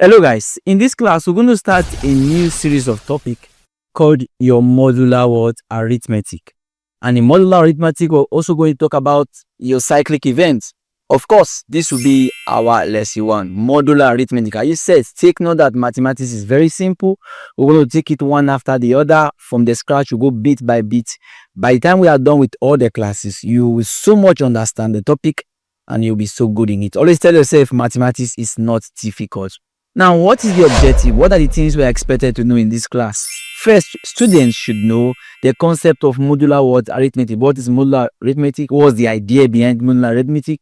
Hello guys, in this class we're going to start a new series of topic called your modular arithmetic. And in modular arithmetic we're also going to talk about your cyclic events. Of course, this will be our lesson 1, modular arithmetic. As you said, take note that mathematics is very simple. We're going to take it one after the other from the scratch. We'll go bit by bit. By the time we are done with all the classes, you will so much understand the topic and you'll be so good in it. Always tell yourself mathematics is not difficult. Now, what is the objective? What are the things we are expected to know in this class? First, students should know the concept of modular arithmetic. What is modular arithmetic? What's the idea behind modular arithmetic?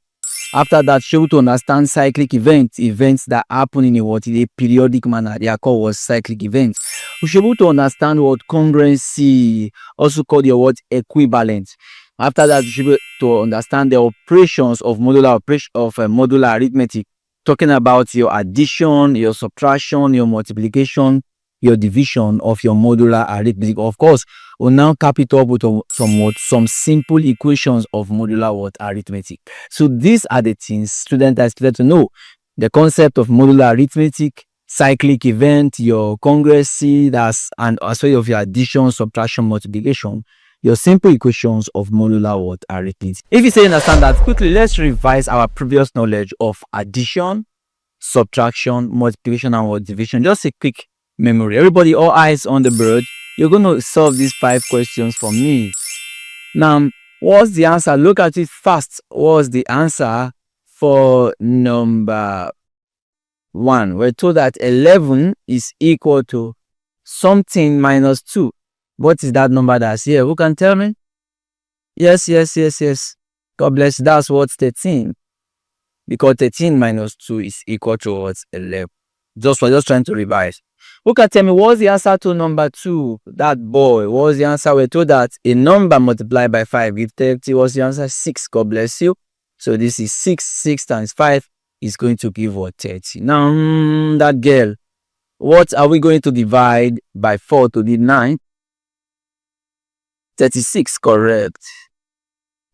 After that, show to understand cyclic events that happen in a periodic manner. They are called cyclic events. We should be able to understand what congruency, also called your equivalent. After that, we should be able to understand the operations of modular arithmetic. Talking about your addition, your subtraction, your multiplication, your division of your modular arithmetic. Of course, we'll now cap it up with some simple equations of modular arithmetic. So these are the things students are expected to know. The concept of modular arithmetic, cyclic event, your congruency, and as well of your addition, subtraction, multiplication, your simple equations of modular arithmetic. If you say understand that, quickly let's revise our previous knowledge of addition, subtraction, multiplication, and division. Just a quick memory. Everybody, all eyes on the board. You're going to solve these 5 questions for me. Now, what's the answer? Look at it fast. What's the answer for number 1? We're told that 11 is equal to something minus 2. What is that number that's here? Who can tell me? Yes. God bless. That's what's 13. Because 13 minus 2 is equal to what? 11. We're just trying to revise. Who can tell me what's the answer to number 2? That boy. What's the answer? We're told that a number multiplied by 5 gives 30. What's the answer? 6. God bless you. So this is 6. 6 times 5 is going to give what? 30. Now, that girl. What are we going to divide by 4 to the 9? 36, correct.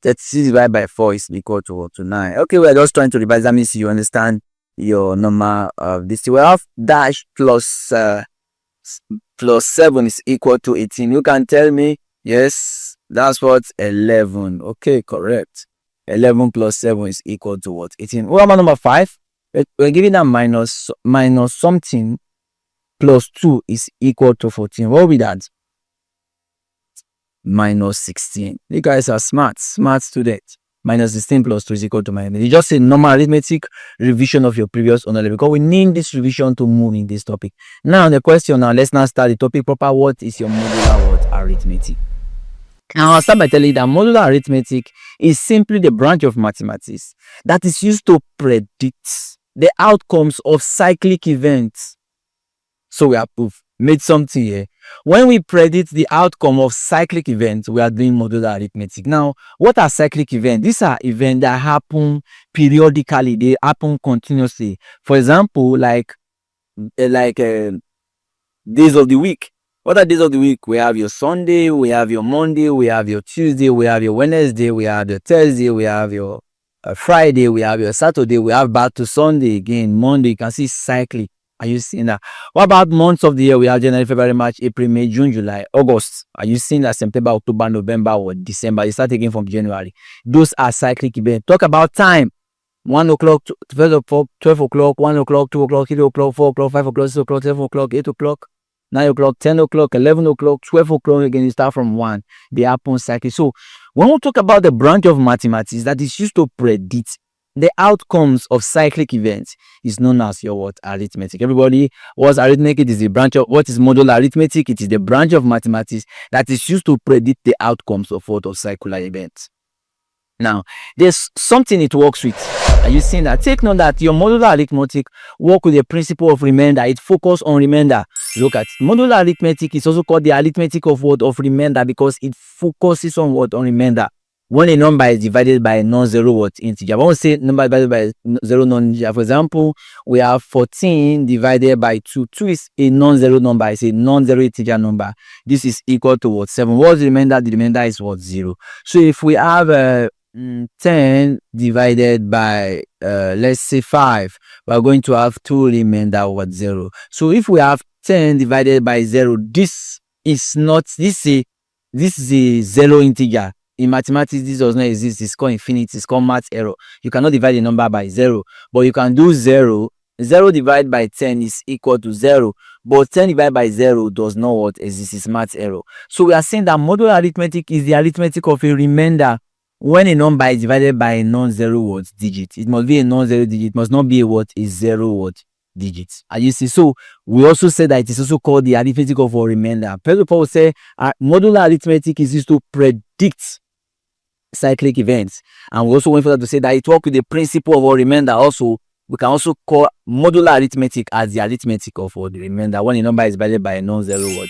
36 divided by 4 is equal to 9. Okay, we're just trying to revise. That means you understand your number of this. We have dash plus 7 is equal to 18. You can tell me, yes, that's what? 11. Okay, correct. 11 plus 7 is equal to what? 18. What about number 5? We're giving that minus something plus 2 is equal to 14. What will be that? Minus 16. You guys are smart students. Minus 16 plus 2 is equal to minus. You just say normal arithmetic revision of your previous knowledge because we need this revision to move in this topic. Now the question let's now start the topic proper. What is your modular arithmetic? Now I'll start by telling you that modular arithmetic is simply the branch of mathematics that is used to predict the outcomes of cyclic events. So we have made something here. When we predict the outcome of cyclic events, we are doing modular arithmetic. Now, what are cyclic events? These are events that happen periodically. They happen continuously. For example, like days of the week. What are days of the week? We have your Sunday, we have your Monday, we have your Tuesday, we have your Wednesday, we have your Thursday, we have your Friday, we have your Saturday, we have back to Sunday again, Monday. You can see cyclic. Are you seeing that? What about months of the year? We have January, February, March, April, May, June, July, August. Are you seeing that? September, October, November, or December? You start again from January. Those are cyclic events. Talk about time. 1 o'clock, 12 o'clock, 1 o'clock, 2 o'clock, 3 o'clock, 4 o'clock, 5 o'clock, 6 o'clock, 7 o'clock, 8 o'clock, 9 o'clock, 10 o'clock, 11 o'clock, 12 o'clock. Again, you start from 1. They happen cyclic. So when we talk about the branch of mathematics that is used to predict the outcomes of cyclic events, is known as your arithmetic. Everybody, what's arithmetic? It is the branch of what is modular arithmetic. It is the branch of mathematics that is used to predict the outcomes of cyclic events. Now, there's something it works with. Are you seeing that? Take note that your modular arithmetic work with the principle of remainder. It focuses on remainder. Look at it. Modular arithmetic is also called the arithmetic of remainder because it focuses on on remainder. When a number is divided by a non-zero integer. I won't say number divided by zero non-integer. For example, we have 14 divided by 2. 2 is a non-zero number. It's a non-zero integer number. This is equal to 7. What's the remainder? The remainder is 0. So if we have 10 divided by let's say 5, we are going to have 2 remainder over 0. So if we have 10 divided by 0, this is a 0 integer. In mathematics, this does not exist. It's called infinity. It's called math error. You cannot divide a number by 0, but you can do 0. 0 divided by 10 is equal to 0, but 10 divided by 0 does not what exist. It's math error. So we are saying that modular arithmetic is the arithmetic of a remainder. When a number is divided by a non-zero digit, it must be a non-zero digit. It must not be a 0 digit. As you see, so we also said that it is also called the arithmetic of a remainder. People will say modular arithmetic is used to predict cyclic events, and we also went further to say that it works with the principle of a remainder. Also, we can also call modular arithmetic as the arithmetic of the remainder when a number is divided by a non-zero digit.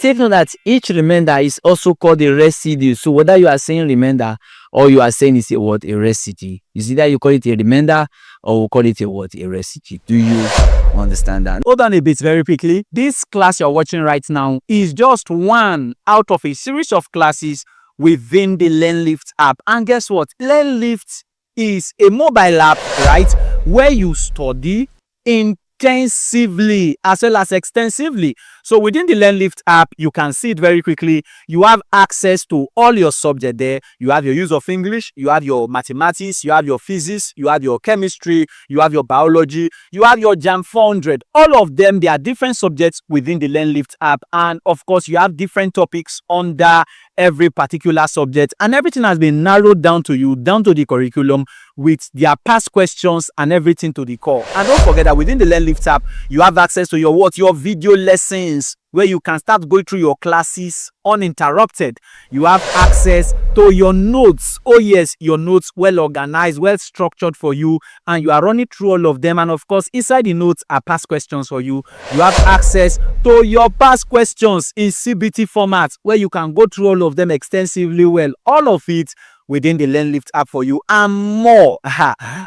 Take note that each remainder is also called a residue. So whether you are saying remainder or you are saying it's a residue, you see that you call it a remainder or we call it a residue. Do you understand that? Hold on a bit very quickly. This class you're watching right now is just one out of a series of classes within the LearnLift app. And guess what? LearnLift is a mobile app, right, where you study intensively as well as extensively. So within the LearnLift app, you can see it very quickly. You have access to all your subjects there. You have your use of English, you have your mathematics, you have your physics, you have your chemistry, you have your biology, you have your JAMB 400. All of them, they are different subjects within the LearnLift app. And of course, you have different topics under every particular subject, and everything has been narrowed down to you, down to the curriculum, with their past questions and everything to the core. And don't forget that within the LearnLift app, you have access to your video lessons, where you can start going through your classes uninterrupted. You have access to your notes. Oh yes, your notes, well organized, well structured for you, and you are running through all of them. And of course, inside the notes are past questions for you. You have access to your past questions in CBT format, where you can go through all of them extensively well. All of it within the LearnLift app for you and more.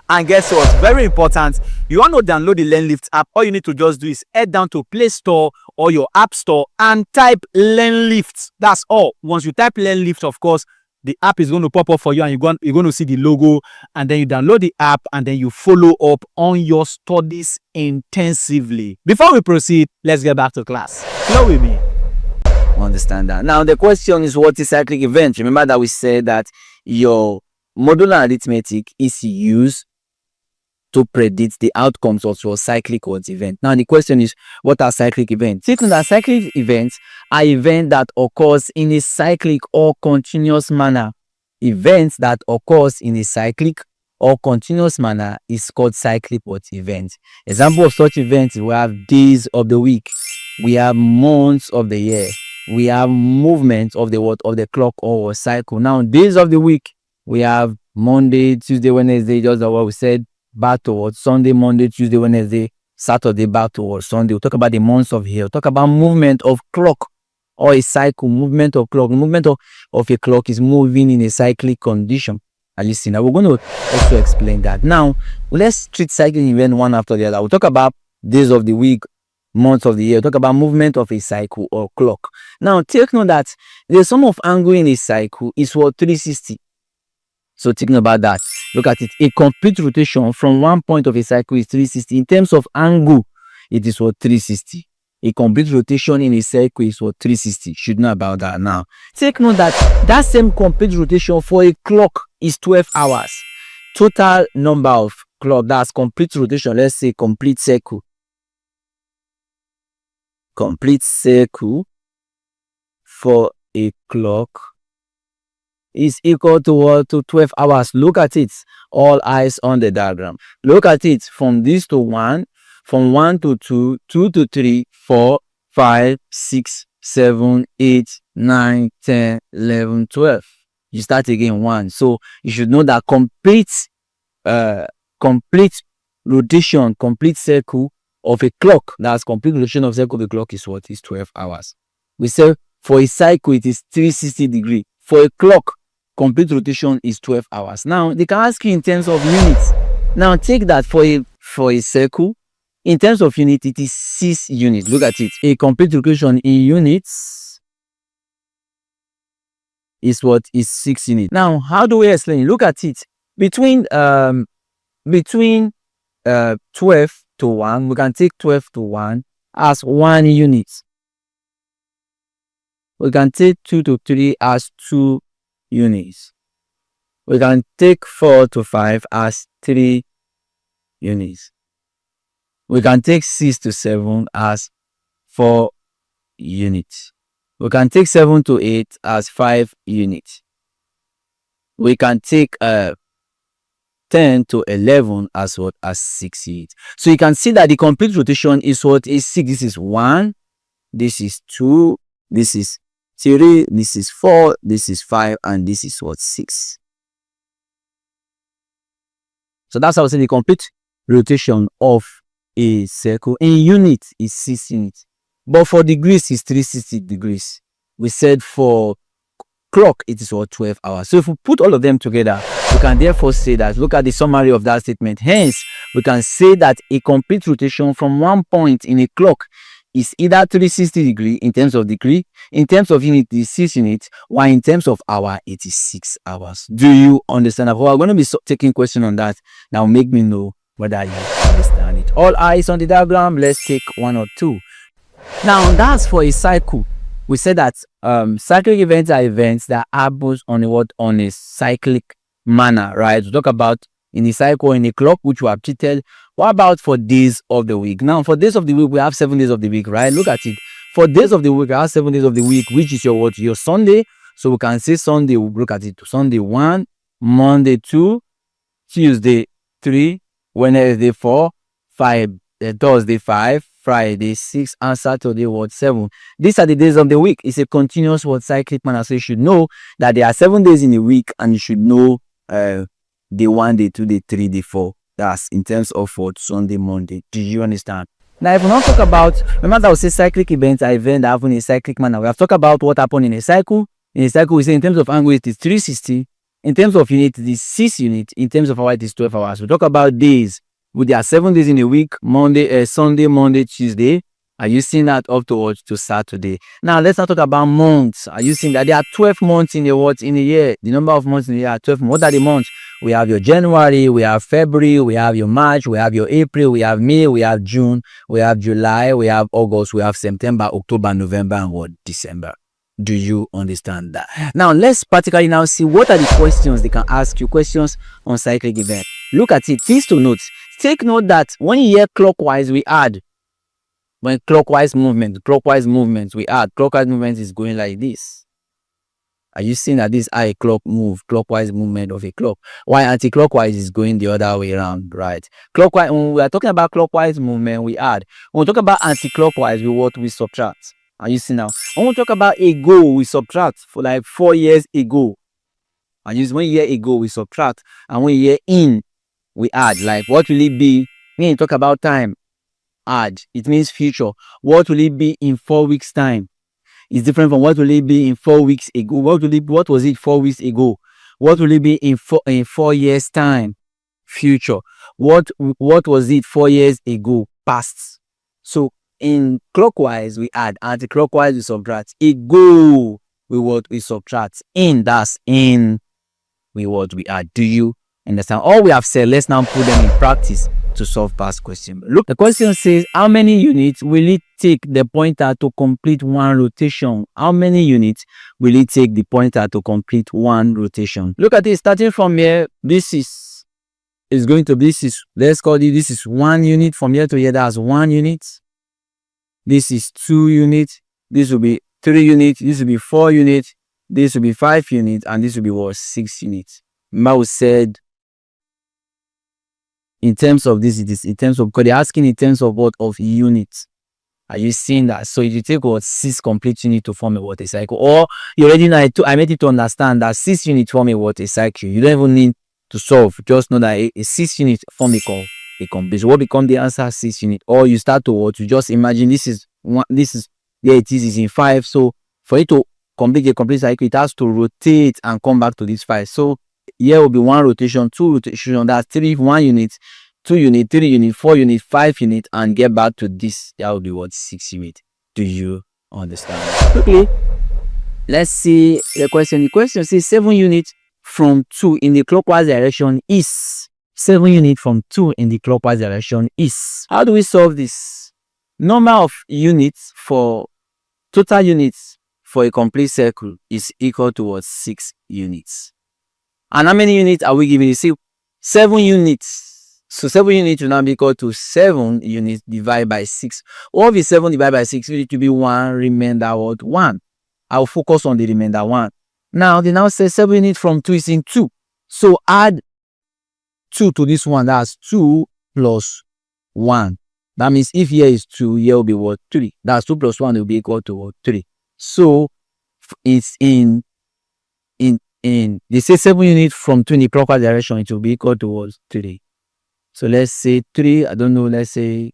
And guess what? Very important. You want to download the LearnLift app, all you need to just do is head down to Play Store or your App Store and type LearnLift. That's all. Once you type LearnLift, of course, the app is going to pop up for you, and you're going to see the logo, and then you download the app, and then you follow up on your studies intensively. Before we proceed, let's get back to class. Flow with me. Understand that. Now the question is, what is cyclic event? Remember that we said that your modular arithmetic is used to predict the outcomes of your cyclic event. Now the question is, what are cyclic events? Taking that cyclic events are events that occurs in a cyclic or continuous manner. Events that occurs in a cyclic or continuous manner is called cyclic event. Example of such events: we have days of the week, we have months of the year, we have movement of the clock or cycle. Now, days of the week, we have Monday, Tuesday, Wednesday, just what we said, back towards Sunday, Monday, Tuesday, Wednesday, Saturday, back towards Sunday. We'll talk about the months of here. We'll talk about movement of clock or a cycle, movement of clock. Movement of a clock is moving in a cyclic condition. And listen, now we're going to also explain that. Now, let's treat cyclic event one after the other. We'll talk about days of the week, months of the year. Talk about movement of a cycle or clock. Now take note that the sum of angle in a cycle is 360. So thinking about that, look at it. A complete rotation from one point of a cycle is 360. In terms of angle, it is 360. A complete rotation in a cycle is 360. Should know about that. Now take note that same complete rotation for a clock is 12 hours. Total number of clock, that's complete rotation. Let's say complete circle. Complete circle for a clock is equal to 12 hours. Look at it. All eyes on the diagram. Look at it. From this to 1, from 1 to 2, 2 to 3, 4, 5, 6, 7, 8, 9, 10, 11, 12. You start again 1. So you should know that complete rotation, complete circle of a clock, that's complete rotation of cycle of the clock, is 12 hours. We say for a cycle it is 360 degrees. For a clock, complete rotation is 12 hours. Now they can ask you in terms of units. Now take that for a circle, in terms of unit, it is 6 units. Look at it. A complete rotation in units is what is 6 units. Now, how do we explain it? Look at it. Between 12 to 1, we can take 12 to 1 as 1 unit. We can take 2 to 3 as 2 units. We can take 4 to 5 as 3 units. We can take 6 to 7 as 4 units. We can take 7 to 8 as 5 units. We can take 10 to 11 as what? As 6 units. So you can see that the complete rotation is what? Is 6. This is 1, this is 2, this is 3, this is 4, this is 5, and this is what? 6. So that's how I say the complete rotation of a circle in units is 6 units. But for degrees, it's 360 degrees. We said for clock, it is what? 12 hours. So if we put all of them together, we can therefore say that, look at the summary of that statement. Hence, we can say that a complete rotation from one point in a clock is either 360 degree in terms of degree, in terms of unit, it is 6 units, while in terms of hour, it is 6 hours. Do you understand? We're going to be taking question on that. Now make me know whether you understand it. All eyes on the diagram. Let's take 1 or 2. Now that's for a cycle. We said that cyclic events are events that happen on a cyclic manner, right? We talk about in a cycle, in a clock, which we have treated. What about for days of the week? Now, for days of the week, we have 7 days of the week, right? Look at it. For days of the week, I have 7 days of the week, which is your what? Your Sunday. So we can say Sunday. Look at it. Sunday 1, Monday 2, Tuesday 3, Wednesday 4, 5, Thursday 5, Friday 6, and Saturday 7. These are the days of the week. It's a continuous cyclic manner. So you should know that there are 7 days in a week, and you should know day 1, day 2, day 3, day 4. That's in terms of Sunday, Monday. Do you understand? Now, if we not talk about, remember that we say cyclic events are events that happen in a cyclic manner. We have talked about what happened in a cycle. In a cycle, we say in terms of angle, it is 360. In terms of unit, it is 6 units. In terms of hour, it is 12 hours. We talk about days. There are 7 days in a week: Sunday, Monday, Tuesday. Are you seeing that up to Saturday? Now let's not talk about months. Are you seeing that there are 12 months in a year? The number of months in a year are 12. What are the months? We have your January, we have February, we have your March, we have your April, we have May, we have June, we have July, we have August, we have September, October, November, and December. Do you understand that? Now let's practically now see what are the questions they can ask you. Questions on cyclic event. Look at it. Things to note. Take note that when you hear clockwise, we add. When clockwise movement, we add. Clockwise movement is going like this. Are you seeing that this is how a clock move? Clockwise movement of a clock. While anti-clockwise is going the other way around, right? Clockwise, when we are talking about clockwise movement, we add. When we talk about anti-clockwise, we subtract. Are you seeing now? When we talk about ago, we subtract. For like 4 years ago. And when you hear ago, we subtract. And when you hear in, we add. Like, what will it be? When you talk about time, add. It means future. What will it be in 4 weeks' time? It's different from what will it be in 4 weeks ago. What was it 4 weeks ago? What will it be in 4 years' time? Future. What was it 4 years ago? Past. So in clockwise we add, anti-clockwise we subtract. Ago we subtract. In, that's in, we add. Do you understand? All we have said, let's now put them in practice to solve past question. Look, the question says, how many units will it take the pointer to complete one rotation? How many units will it take the pointer to complete one rotation? Look at it, starting from here, let's call it, this is 1 unit. From here to here, that's 1 unit. This is 2 units. This will be 3 units. This will be 4 units. This will be 5 units. And this will be 6 units. Remember we said, in terms of this, it is in terms of, because they're asking in terms of what? Of units. Are you seeing that? So you take 6 complete units to form a cycle. Or you already know, I made it to understand that 6 units form a cycle. You don't even need to solve. Just know that a 6 units form a complete. So what become the answer? 6 units. Or you start to just imagine this is there it is in 5. So for it to complete a complete cycle, it has to rotate and come back to this 5. So here will be 1 rotation, 2 rotation, that's 3, 1 unit, 2 unit, 3 unit, 4 unit, 5 unit, and get back to this. That will be 6 unit. Do you understand? Okay. Let's see the question. The question says 7 units from 2 in the clockwise direction is. 7 units from 2 in the clockwise direction is. How do we solve this? Number of units for total units for a complete circle is equal to what? 6 units. And how many units are we giving? You see, 7 units. So 7 units will now be equal to 7 units divided by 6. What is 7 divided by 6? It will be 1, remainder what? 1. I'll focus on the remainder 1. Now, they now say 7 units from 2 is in 2. So add 2 to this one. That's 2 plus 1. That means if here is 2, here will be what? 3. That's 2 plus 1 will be equal to what? 3. So it's in they say 7 units from 2 in the clockwise direction, it will be equal to what? 3. So let's say 3, I don't know, let's say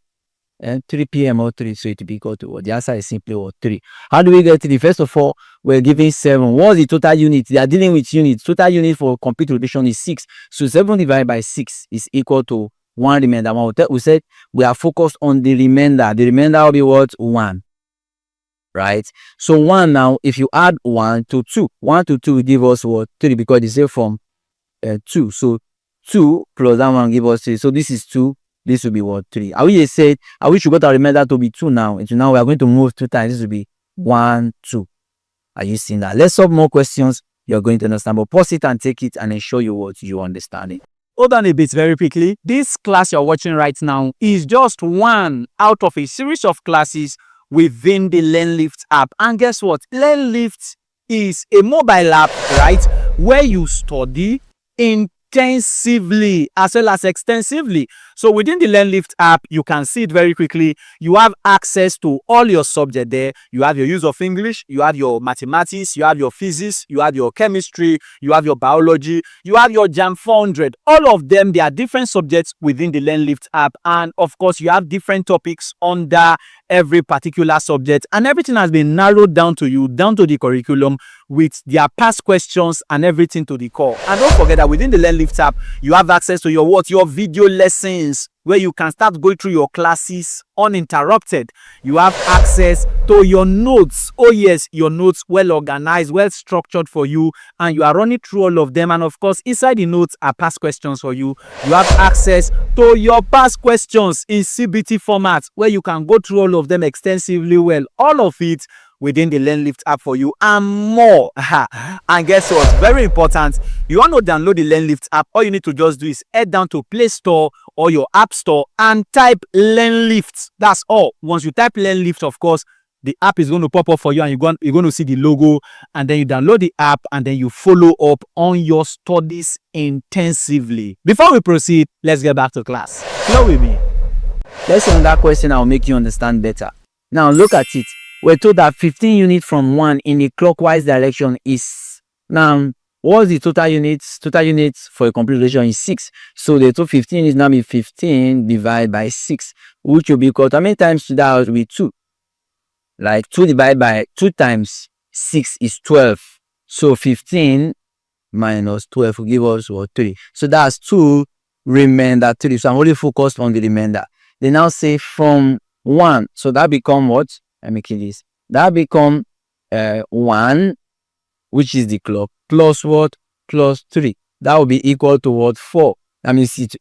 3 p.m. or 3, so it will be equal to what? The answer is simply what? 3. How do we get 3? First of all, we're giving 7. What's the total unit? They are dealing with units. Total unit for complete rotation is 6. So 7 divided by 6 is equal to 1 remainder 1. We said we are focused on the remainder. The remainder will be what? 1. Right? So 1 now, if you add 1 to 2, 1 to 2 will give us what? 3, because they say from 2. So 2 plus that 1 give us 3. So this is 2. This will be what? 3. I wish said, I wish you got our remainder to be 2 now. And now we are going to move 2 times. This will be 1, 2. Are you seeing that? Let's solve more questions. You're going to understand. But pause it and take it and ensure you what you understand it. Hold on a bit very quickly. This class you're watching right now is just one out of a series of classes within the LearnLift app. And guess what? LearnLift is a mobile app, right, where you study intensively as well as extensively. So within the LearnLift app, you can see it very quickly. You have access to all your subjects there. You have your use of English, you have your mathematics, you have your physics, you have your chemistry, you have your biology, you have your JAMB 400. All of them, they are different subjects within the LearnLift app. And of course, you have different topics under every particular subject, and everything has been narrowed down to you, down to the curriculum, with their past questions and everything to the core. And don't forget that within the LearnLift app, you have access to your video lessons, where you can start going through your classes uninterrupted. You have access to your notes. Oh yes, your notes, well organized, well structured for you, and you are running through all of them. And of course, inside the notes are past questions for you. You have access to your past questions in CBT format, where you can go through all of them extensively well. All of it within the LearnLift app for you and more. And guess what? Very important. You want to download the LearnLift app? All you need to just do is head down to Play Store or your App Store and type LearnLift. That's all. Once you type LearnLift, of course, the app is going to pop up for you, and you're going to see the logo, and then you download the app, and then you follow up on your studies intensively. Before we proceed, let's get back to class. Flow with me. Let's see another question that will make you understand better. Now look at it. We're told that 15 units from 1 in the clockwise direction is. Now, what's the total units? Total units for a complete rotation is 6. So the total 15 is now be 15 divided by 6, which will be equal to how many times to that will be 2. Like 2 divided by 2 times 6 is 12. So 15 minus 12 will give us what? 3. So that's 2 remainder 3. So I'm only focused on the remainder. They now say from 1. So that become what? Let me kill this. That become 1, which is the clock, plus what? Plus 3. That will be equal to what? 4. That means it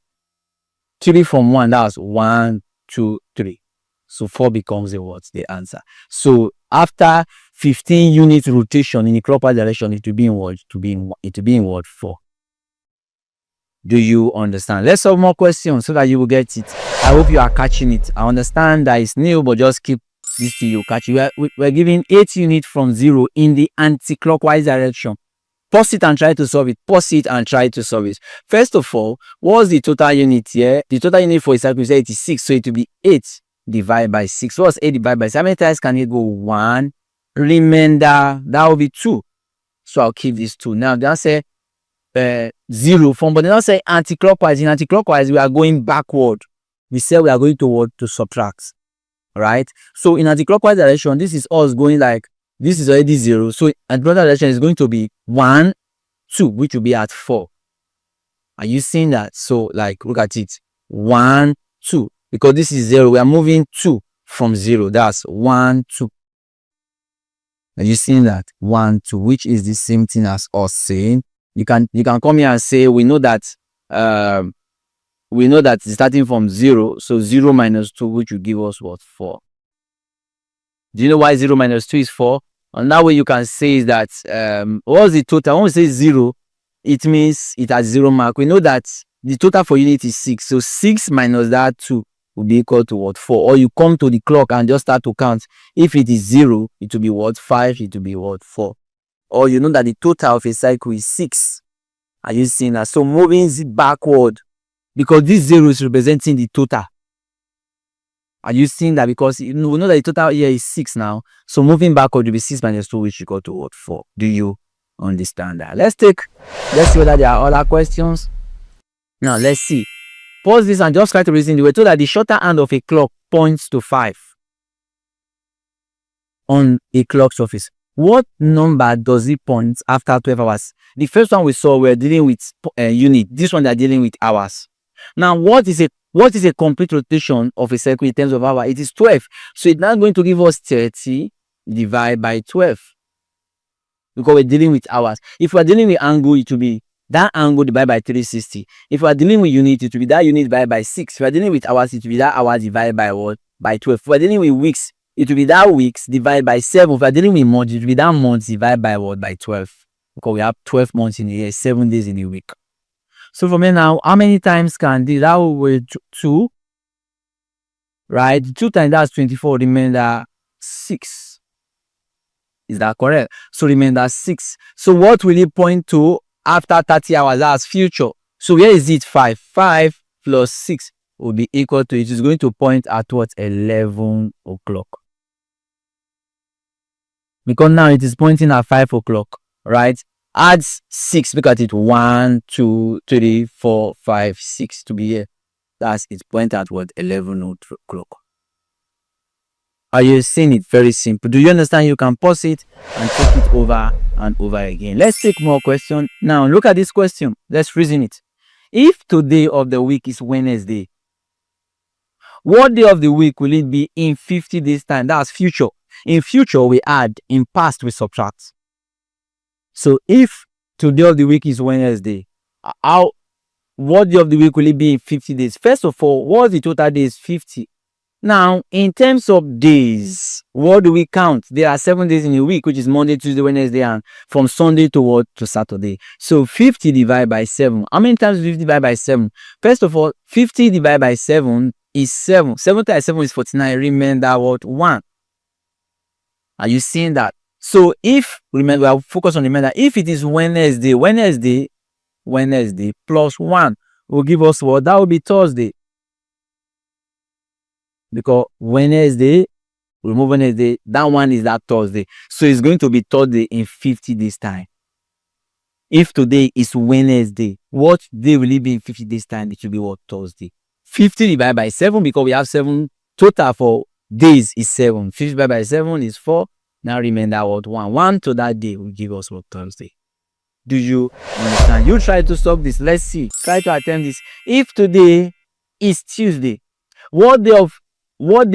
3 from 1. That's 1, 2, 3. So 4 becomes the what? The answer. So after 15 unit rotation in the clockwise direction, it will be in what? It will be in what? 4. Do you understand? Let's solve more questions so that you will get it. I hope you are catching it. I understand that it's new, but just keep this till you catch it. We're giving 8 units from 0 in the anti-clockwise direction. Pause it and try to solve it. Pause it and try to solve it. First of all, what's the total unit here? The total unit for a cycle is 86, so it will be 8 divided by 6. What's 8 divided by 6? How many times can it go? 1. Remainder, that will be 2. So I'll keep this 2. Now, they say 0 from, but they don't say anti-clockwise. In anti-clockwise, we are going backward. We say we are going toward to subtract. Right? So in anti-clockwise direction, this is us going like, this is already 0. So anti-clockwise direction is going to be 1, 2, which will be at 4. Are you seeing that? So like, look at it. 1, 2. Because this is 0, we are moving 2 from 0. That's 1, 2. Are you seeing that? 1, 2, which is the same thing as us saying, you can come here and say, we know that it's starting from 0, so 0 minus 2, which will give us what? 4. Do you know why 0 minus 2 is 4? And that way you can say is that what's the total? When we say 0, it means it has 0 mark. We know that the total for unit is 6, so 6 minus that 2 will be equal to what? 4. Or you come to the clock and just start to count. If it is 0, it will be what? 5, it will be what? 4. Or you know that the total of a cycle is 6. Are you seeing that? So moving backward, because this 0 is representing the total. Are you seeing that? Because we know that the total here is 6 now. So moving backward will be 6 minus 2, which equal to what? 4. Do you understand that? Let's see whether there are other questions. Now let's see. Pause this and just try to reason. We're told that the shorter hand of a clock points to 5 on a clock surface. What number does it point after 12 hours? The first one we saw, we're dealing with unit. This one they're dealing with hours. Now, what is a complete rotation of a circle in terms of hour? It is 12. So it's now going to give us 30 divided by 12. Because we're dealing with hours. If we're dealing with angle, it will be that angle divided by 360. If we're dealing with unit, it will be that unit divided by 6. If we're dealing with hours, it will be that hours divided by what? By 12. If we're dealing with weeks, it will be that weeks divided by 7. If we're dealing with months, it will be that months divided by what? By 12. Because we have 12 months in a year, 7 days in a week. So for me now, how many times can this? That will be 2. Right? 2 times that's 24. Remainder 6. Is that correct? So remainder 6. So what will it point to after 30 hours? That's future. So where is it? 5. 5 plus 6 will be equal to, it is going to point at what? 11 o'clock. Because now it is pointing at 5 o'clock. Right? Adds 6. Look at it. 1, 2, 3, 4, 5, 6 to be here. That's it. Point at what? 11 o'clock. Are you seeing it? Very simple. Do you understand? You can pause it and take it over and over again. Let's take more questions. Now look at this question. Let's reason it. If today of the week is Wednesday, what day of the week will it be in 50 days time? That's future. In future we add, in past we subtract. So if today of the week is Wednesday, what day of the week will it be in 50 days? First of all, what's the total days? 50. Now, in terms of days, what do we count? There are 7 days in a week, which is Monday, Tuesday, Wednesday, and from Sunday to what? To Saturday. So 50 divided by 7. How many times 50 divided by 7? First of all, 50 divided by 7 is 7. 7 times 7 is 49. Remember what? 1. Are you seeing that? So if, remember, I'll focus on remember, if it is Wednesday plus 1 will give us what? That will be Thursday. Because Wednesday, remove Wednesday, that one is that Thursday. So it's going to be Thursday in 50 days time. If today is Wednesday, what day will it be in 50 days time? It will be what? Thursday. 50 divided by 7, because we have 7 total for days is 7. 50 divided by 7 is 4. Now remember what? 1. 1 to that day will give us what? Thursday. Do you understand? You try to solve this. Let's see. Try to attempt this. If today is Tuesday, what day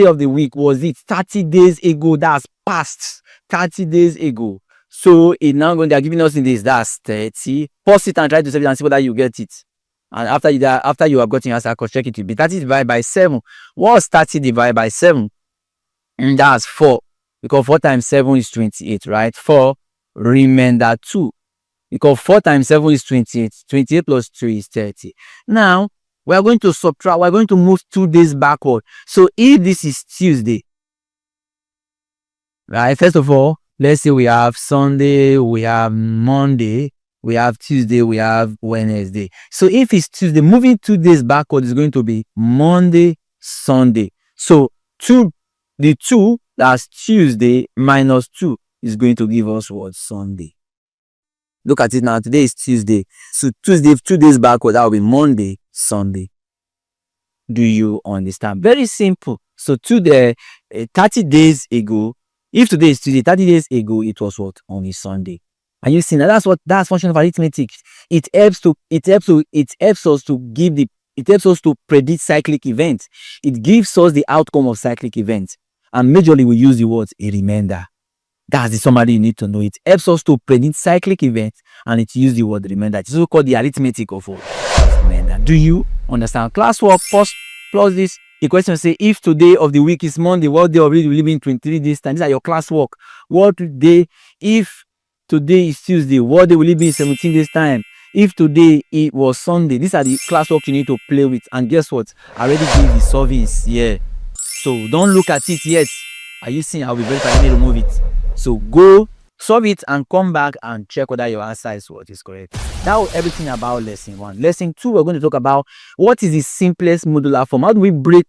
of the week was it? 30 days ago. That's past. 30 days ago. So it's now going, they are giving us in this. That's 30. Pause it and try to solve it and see whether you get it. And after you have gotten your answer, check it will be 30 divided by 7. What's 30 divided by 7? And that's 4. Because 4 times 7 is 28, right? 4 remainder 2. Because 4 times 7 is 28. 28 plus 3 is 30. Now, we are going to subtract. We are going to move 2 days backward. So if this is Tuesday, right? First of all, let's say we have Sunday, we have Monday, we have Tuesday, we have Wednesday. So if it's Tuesday, moving 2 days backward is going to be Monday, Sunday. So the 2, that's Tuesday, minus 2 is going to give us what? Sunday. Look at it now. Today is Tuesday. So Tuesday, 2 days backward, that will be Monday, Sunday. Do you understand? Very simple. So 30 days ago, if today is Tuesday, 30 days ago, it was what? Only Sunday. And you see now that's function of arithmetic. It helps us to predict cyclic events. It gives us the outcome of cyclic events. And majorly we use the word a remainder. That's the summary you need to know. It helps us to predict cyclic events, and it uses the word remainder. It's also called the arithmetic of remainder. Do you understand? Classwork plus this equation say if today of the week is Monday, what day of it will live in 23 days time? These are your classwork. What day? If today is Tuesday, what day will it be in 17 days time? If today it was Sunday, these are the classwork you need to play with. And guess what? I already gave the solvings here. So don't look at it yet. Are you seeing? I'll be very fine. Let me remove it. So go solve it and come back and check whether your answer is what is correct. That was everything about lesson 1. Lesson 2, we're going to talk about what is the simplest modular form. How do we break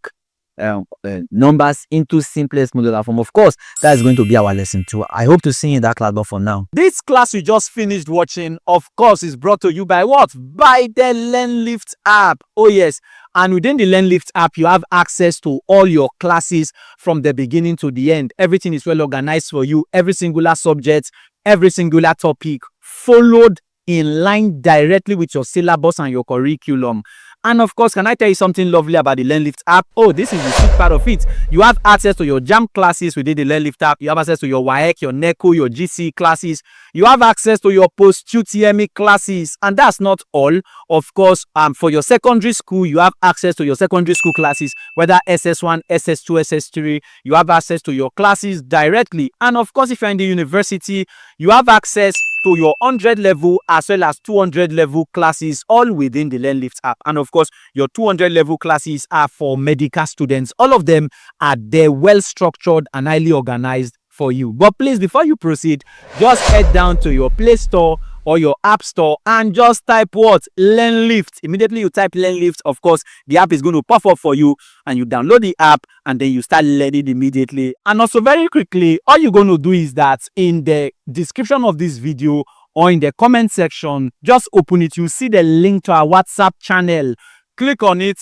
numbers into simplest modular form? Of course, that is going to be our lesson 2. I hope to see you in that class, but for now, this class you just finished watching, of course, is brought to you by what? By the LearnLift app. Oh yes, and within the LearnLift app, you have access to all your classes from the beginning to the end. Everything is well organized for you. Every singular subject, every singular topic followed in line directly with your syllabus and your curriculum. And of course, can I tell you something lovely about the LearnLift app? Oh, this is the sweet part of it. You have access to your JAMB classes within the LearnLift app. You have access to your WAEC, your NECO, your GC classes. You have access to your post-UTME classes. And that's not all. Of course, for your secondary school, you have access to your secondary school classes, whether SS1, SS2, SS3. You have access to your classes directly. And of course, if you're in the university, you have access to your 100 level as well as 200 level classes, all within the LearnLift app. And of course, your 200 level classes are for medical students. All of them are there, well structured and highly organized for you. But please, before you proceed, just head down to your Play Store or your App Store and just type what? LearnLift. Immediately you type LearnLift, of course, the app is going to pop up for you and you download the app and then you start learning immediately. And also very quickly, all you're going to do is that in the description of this video or in the comment section, just open it. You see the link to our WhatsApp channel. Click on it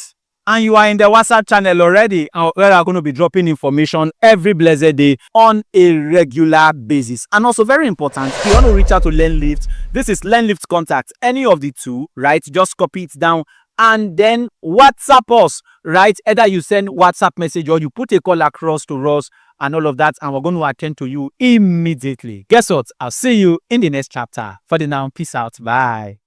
and you are in the WhatsApp channel already, and we are going to be dropping information every blessed day on a regular basis. And also very important, if you want to reach out to LearnLift, this is LearnLift contact, any of the two, right? Just copy it down and then WhatsApp us, right? Either you send WhatsApp message or you put a call across to us and all of that, and we're going to attend to you immediately. Guess what? I'll see you in the next chapter. For the now, peace out. Bye.